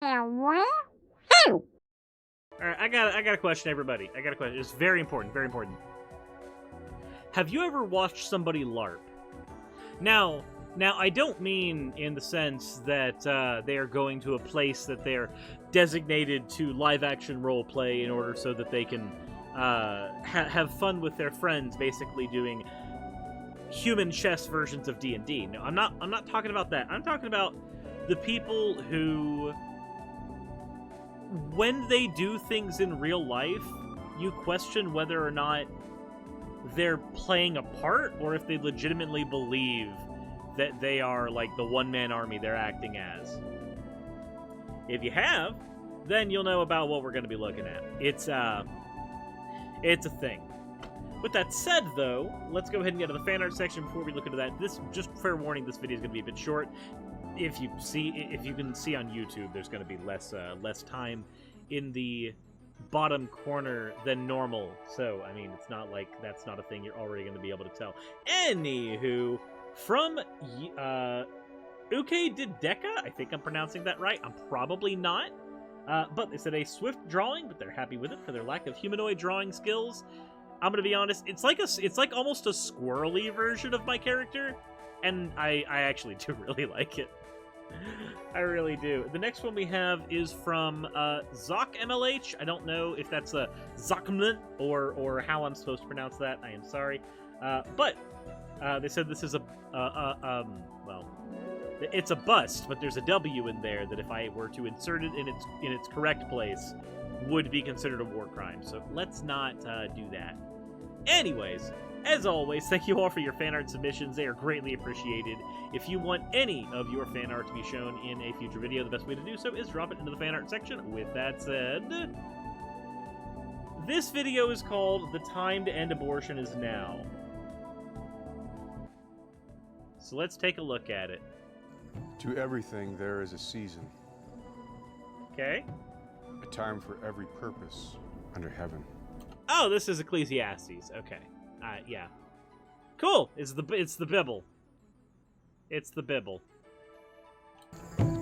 Alright, I got a question, everybody. I got a question. It's very important, very important. Have you ever watched somebody LARP? Now, I don't mean in the sense that they are going to a place that they're designated to live-action roleplay in order so that they can have fun with their friends, basically doing human chess versions of D&D. No, I'm not talking about that. I'm talking about the people who, when they do things in real life, you question whether or not they're playing a part or if they legitimately believe that they are like the one-man army they're acting as. If you have, then you'll know about what we're going to be looking at. It's a thing. With that said, though, let's go ahead and get to the fan art section before we look into that. This, just fair warning, this video is going to be a bit short. If you can see on YouTube, there's going to be less time in the bottom corner than normal. So, I mean, it's not like that's not a thing you're already going to be able to tell. Anywho, from Uke Dideka, I think I'm pronouncing that right. I'm probably not. But they said a swift drawing, but they're happy with it for their lack of humanoid drawing skills. I'm gonna be honest, it's like almost a squirrely version of my character, and I actually do really like it. I really do. The next one we have is from Zoc MLH. I don't know if that's a Zocmlin or how I'm supposed to pronounce that. I am sorry. But they said this is well, it's a bust, but there's a W in there that if I were to insert it in its correct place, would be considered a war crime. So let's not do that. Anyways, as always, thank you all for your fan art submissions. They are greatly appreciated. If you want any of your fan art to be shown in a future video, the best way to do so is drop it into the fan art section. With that said, this video is called "The Time to End Abortion Is Now." So let's take a look at it. To everything there is a season. Okay. A time for every purpose under heaven. Oh, this is Ecclesiastes. Okay. Yeah. Cool. It's the Bible. It's the Bible.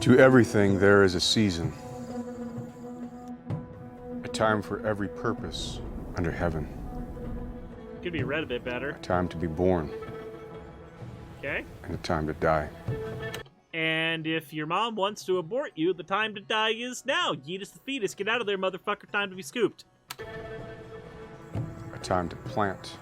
To everything there is a season. A time for every purpose under heaven. Could be read a bit better. A time to be born. Okay. And a time to die. And if your mom wants to abort you, the time to die is now. Yeetus the fetus, get out of there, motherfucker. Time to be scooped. A time to plant.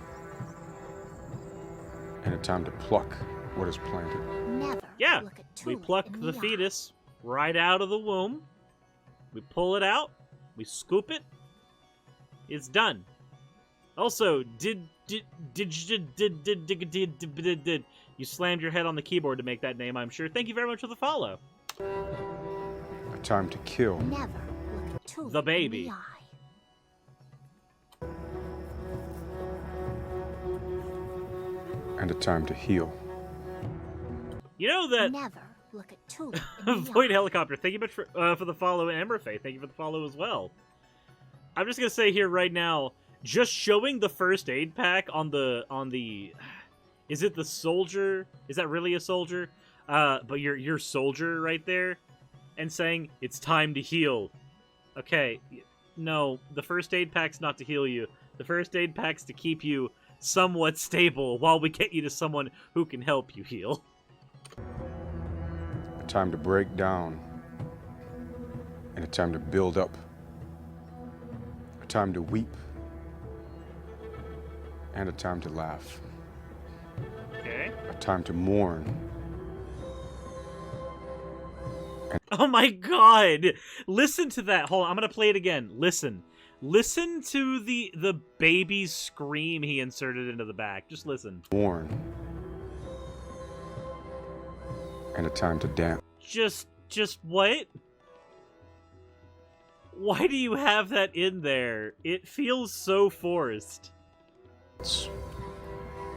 And a time to pluck what is planted. Never yeah, look a we tulip pluck in the eye. fetus right out of the womb. We pull it out. We scoop it. It's done. Also, you slammed your head on the keyboard to make that name, I'm sure. Thank you very much for the follow. A time to kill. Never look a tulip The baby. in the eye. And a time to heal. You know that Never look a tulip in the Void eye. Helicopter, thank you much for the follow, and Emberfaith, thank you for the follow as well. I'm just gonna say here right now, just showing the first aid pack on the is it the soldier? Is that really a soldier? But your soldier right there, and saying it's time to heal. Okay, no, the first aid pack's not to heal you. The first aid pack's to keep you somewhat stable while we get you to someone who can help you heal. A time to break down. And a time to build up. A time to weep. And a time to laugh. Okay. A time to mourn. Oh my god! Listen to that. Hold on, I'm gonna play it again. Listen. Listen to the baby scream he inserted into the back. Just listen. Mourn. And a time to dance. Just what? Why do you have that in there? It feels so forced.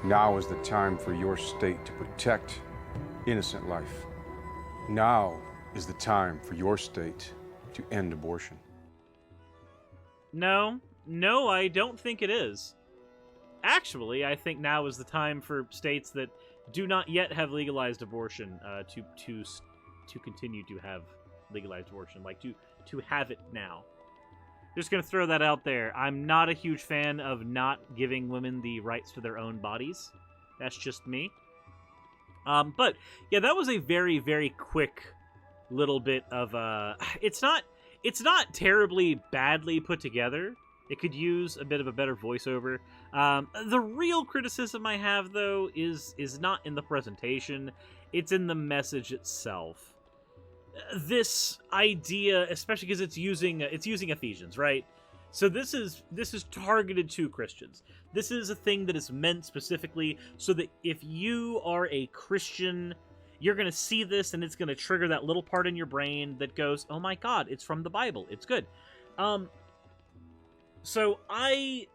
Now is the time for your state to protect innocent life. Now is the time for your state to end abortion. No, I don't think it is. Actually, I think now is the time for states that do not yet have legalized abortion to continue to have legalized abortion, like to have it now. Just gonna throw that out there. I'm not a huge fan of not giving women the rights to their own bodies. That's just me. But yeah, that was a very, very quick little bit of it's not terribly badly put together. It could use a bit of a better voiceover. The real criticism I have, though, is not in the presentation. It's in the message itself. This idea, especially because it's using Ephesians, right? So this is targeted to Christians. This is a thing that is meant specifically so that if you are a Christian, you're going to see this and it's going to trigger that little part in your brain that goes, oh my god, it's from the Bible. It's good. So I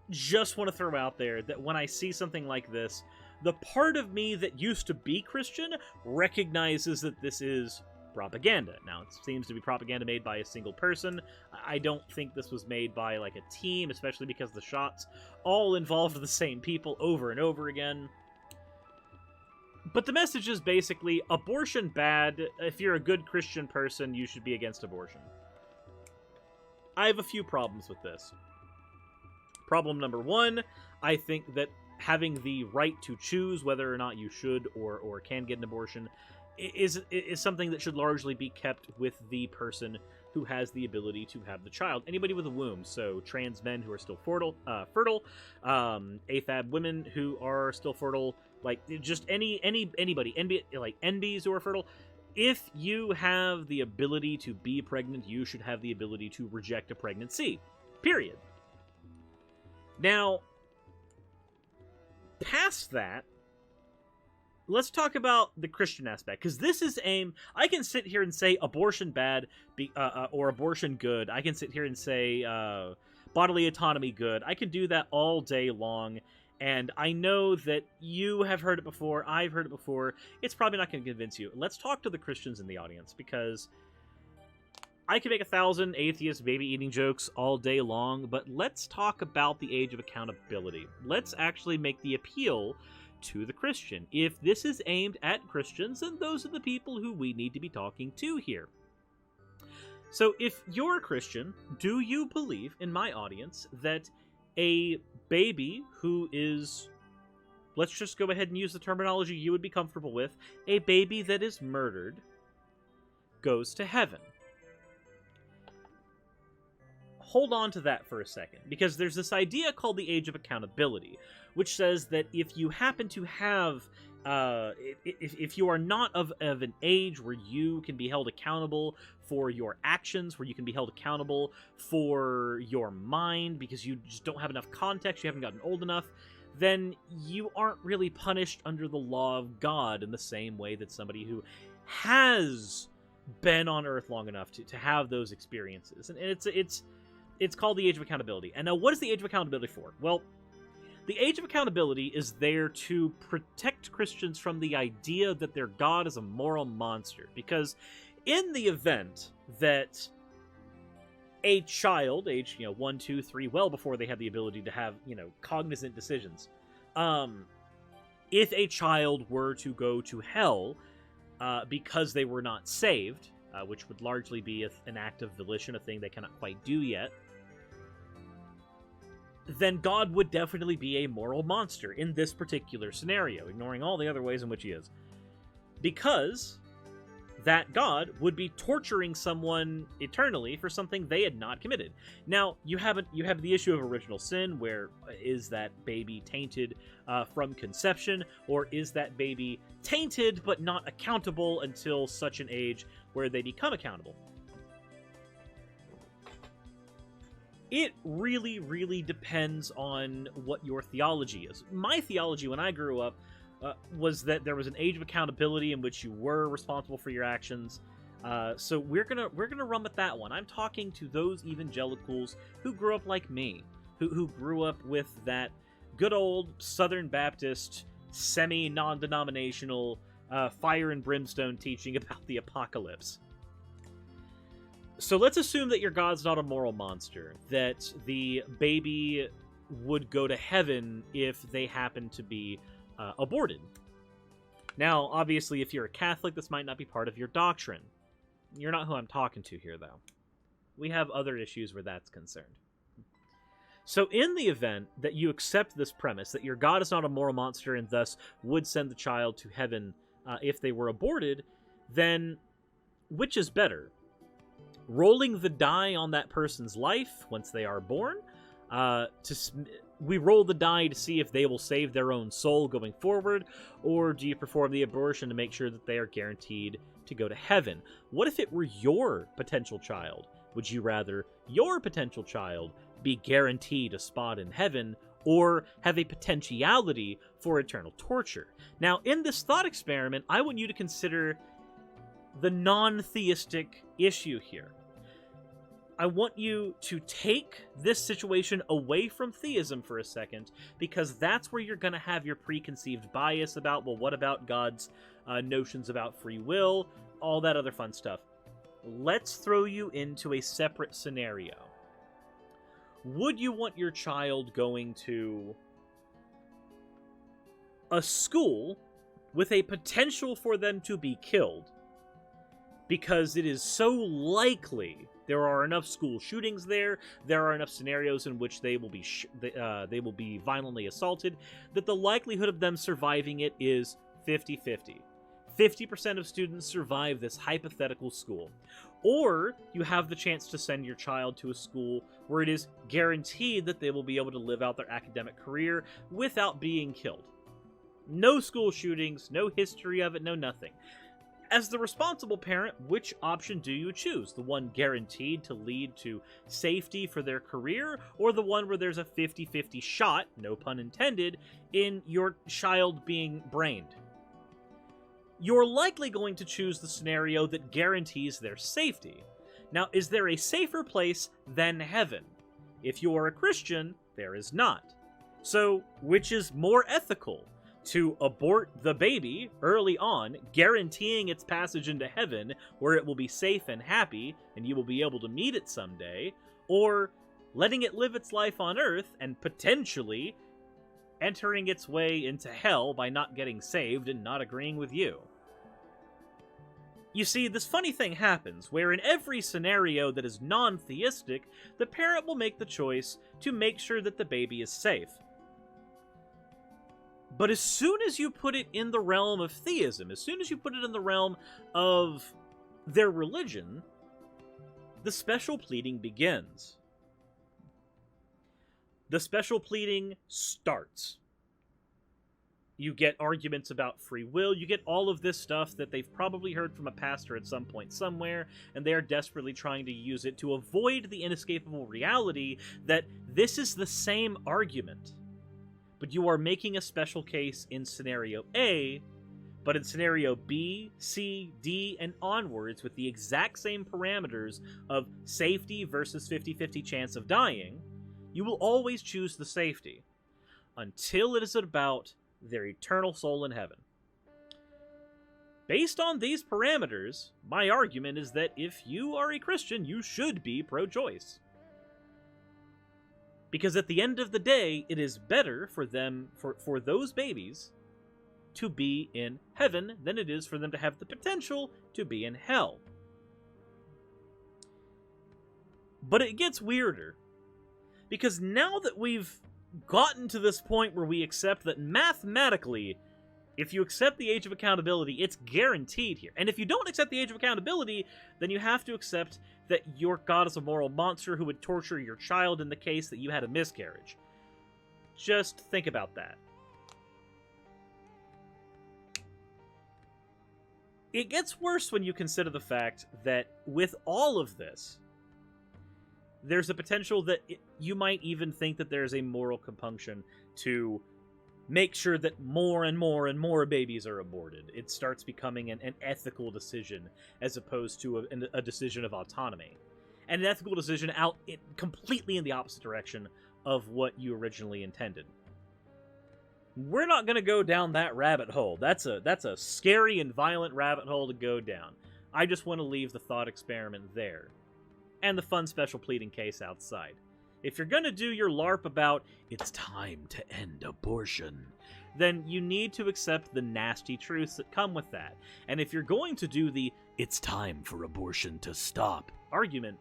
just want to throw out there that when I see something like this, the part of me that used to be Christian recognizes that this is propaganda. Now, it seems to be propaganda made by a single person. I don't think this was made by, like, a team, especially because the shots all involved the same people over and over again. But the message is basically, abortion bad. If you're a good Christian person, you should be against abortion. I have a few problems with this. Problem number one, I think that having the right to choose whether or not you should or can get an abortion is something that should largely be kept with the person who has the ability to have the child. Anybody with a womb, so trans men who are still fertile, AFAB women who are still fertile, like just anybody, like NBs who are fertile. If you have the ability to be pregnant, you should have the ability to reject a pregnancy. Period. Now, past that, let's talk about the Christian aspect, because this is I can sit here and say abortion bad or abortion good. I can sit here and say bodily autonomy good. I can do that all day long, and I know that you have heard it before. I've heard it before. It's probably not going to convince you. Let's talk to the Christians in the audience, because I can make 1,000 atheist baby-eating jokes all day long, but let's talk about the age of accountability. Let's actually make the appeal to the Christian. If this is aimed at Christians, then those are the people who we need to be talking to here. So if you're a Christian, do you believe, in my audience, that a baby who is, let's just go ahead and use the terminology you would be comfortable with, a baby that is murdered goes to heaven? Hold on to that for a second, because there's this idea called the age of accountability, which says that if you happen to have, if you are not of an age where you can be held accountable for your actions, where you can be held accountable for your mind because you just don't have enough context, you haven't gotten old enough, then you aren't really punished under the law of God in the same way that somebody who has been on Earth long enough to have those experiences. And it's called the age of accountability. And now, what is the age of accountability for? Well, the age of accountability is there to protect Christians from the idea that their God is a moral monster. Because in the event that a child, age 1, 2, 3, well before they have the ability to have cognizant decisions, if a child were to go to hell because they were not saved, which would largely be an act of volition, a thing they cannot quite do yet, then God would definitely be a moral monster in this particular scenario, ignoring all the other ways in which he is. Because that God would be torturing someone eternally for something they had not committed. Now, you have the issue of original sin, where is that baby tainted from conception, or is that baby tainted but not accountable until such an age where they become accountable? It really, really depends on what your theology is. My theology when I grew up was that there was an age of accountability in which you were responsible for your actions. So we're gonna run with that one. I'm talking to those evangelicals who grew up like me, who grew up with that good old Southern Baptist, semi-non-denominational, fire and brimstone teaching about the apocalypse. So let's assume that your God's not a moral monster, that the baby would go to heaven if they happen to be aborted. Now, obviously, if you're a Catholic, this might not be part of your doctrine. You're not who I'm talking to here, though. We have other issues where that's concerned. So in the event that you accept this premise, that your God is not a moral monster and thus would send the child to heaven if they were aborted, then which is better? Rolling the die on that person's life once they are born? We roll the die to see if they will save their own soul going forward, or do you perform the abortion to make sure that they are guaranteed to go to heaven? What if it were your potential child? Would you rather your potential child be guaranteed a spot in heaven, or have a potentiality for eternal torture? Now, in this thought experiment, I want you to consider the non-theistic issue here. I want you to take this situation away from theism for a second, because that's where you're going to have your preconceived bias about, well, what about God's notions about free will, all that other fun stuff. Let's throw you into a separate scenario. Would you want your child going to a school with a potential for them to be killed because it is so likely there are enough school shootings there are enough scenarios in which they will be violently assaulted, that the likelihood of them surviving it is 50-50. 50% of students survive this hypothetical school. Or you have the chance to send your child to a school where it is guaranteed that they will be able to live out their academic career without being killed. No school shootings, no history of it, no nothing. As the responsible parent, which option do you choose? The one guaranteed to lead to safety for their career, or the one where there's a 50-50 shot, no pun intended, in your child being brained? You're likely going to choose the scenario that guarantees their safety. Now, is there a safer place than heaven? If you are a Christian, there is not. So, which is more ethical? To abort the baby early on, guaranteeing its passage into heaven, where it will be safe and happy, and you will be able to meet it someday, or letting it live its life on Earth and potentially entering its way into hell by not getting saved and not agreeing with you? You see, this funny thing happens, where in every scenario that is non-theistic, the parent will make the choice to make sure that the baby is safe. But as soon as you put it in the realm of theism, as soon as you put it in the realm of their religion, the special pleading begins. The special pleading starts. You get arguments about free will, you get all of this stuff that they've probably heard from a pastor at some point somewhere, and they are desperately trying to use it to avoid the inescapable reality that this is the same argument. But you are making a special case in scenario A, but in scenario B, C, D, and onwards, with the exact same parameters of safety versus 50-50 chance of dying, you will always choose the safety, until it is about their eternal soul in heaven. Based on these parameters, my argument is that if you are a Christian, you should be pro-choice. Because at the end of the day, it is better for them, for those babies, to be in heaven than it is for them to have the potential to be in hell. But it gets weirder. Because now that we've gotten to this point where we accept that mathematically, if you accept the age of accountability, it's guaranteed here. And if you don't accept the age of accountability, then you have to accept that your God is a moral monster who would torture your child in the case that you had a miscarriage. Just think about that. It gets worse when you consider the fact that with all of this, there's a potential that you might even think that there's a moral compunction to make sure that more and more and more babies are aborted. It starts becoming an ethical decision as opposed to a decision of autonomy. And an ethical decision completely in the opposite direction of what you originally intended. We're not going to go down that rabbit hole. That's a scary and violent rabbit hole to go down. I just want to leave the thought experiment there. And the fun special pleading case outside. If you're going to do your LARP about, it's time to end abortion, then you need to accept the nasty truths that come with that. And if you're going to do the, it's time for abortion to stop argument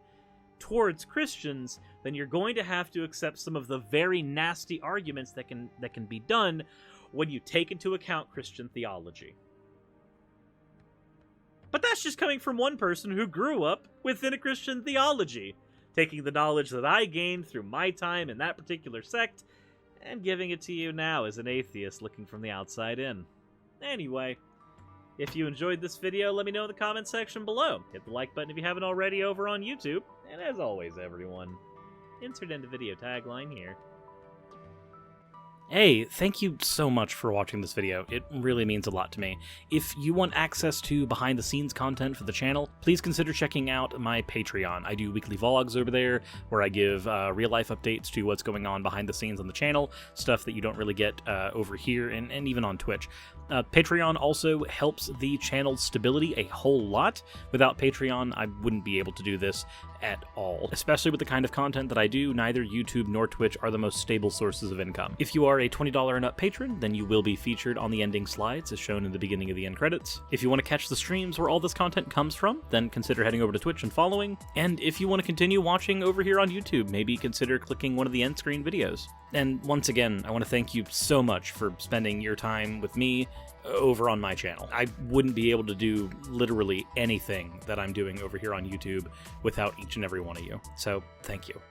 towards Christians, then you're going to have to accept some of the very nasty arguments that can be done when you take into account Christian theology. But that's just coming from one person who grew up within a Christian theology, taking the knowledge that I gained through my time in that particular sect and giving it to you now as an atheist looking from the outside in. Anyway, if you enjoyed this video, let me know in the comments section below. Hit the like button if you haven't already over on YouTube. And as always, everyone, insert end of video tagline here. Hey, thank you so much for watching this video. It really means a lot to me. If you want access to behind-the-scenes content for the channel, please consider checking out my Patreon. I do weekly vlogs over there, where I give real-life updates to what's going on behind the scenes on the channel, stuff that you don't really get over here, and even on Twitch. Patreon also helps the channel's stability a whole lot. Without Patreon, I wouldn't be able to do this at all. Especially with the kind of content that I do, neither YouTube nor Twitch are the most stable sources of income. If you are a $20 and up patron, then you will be featured on the ending slides as shown in the beginning of the end credits. If you want to catch the streams where all this content comes from, then consider heading over to Twitch and following. And if you want to continue watching over here on YouTube, maybe consider clicking one of the end screen videos. And once again, I want to thank you so much for spending your time with me over on my channel. I wouldn't be able to do literally anything that I'm doing over here on YouTube without each and every one of you. So, thank you.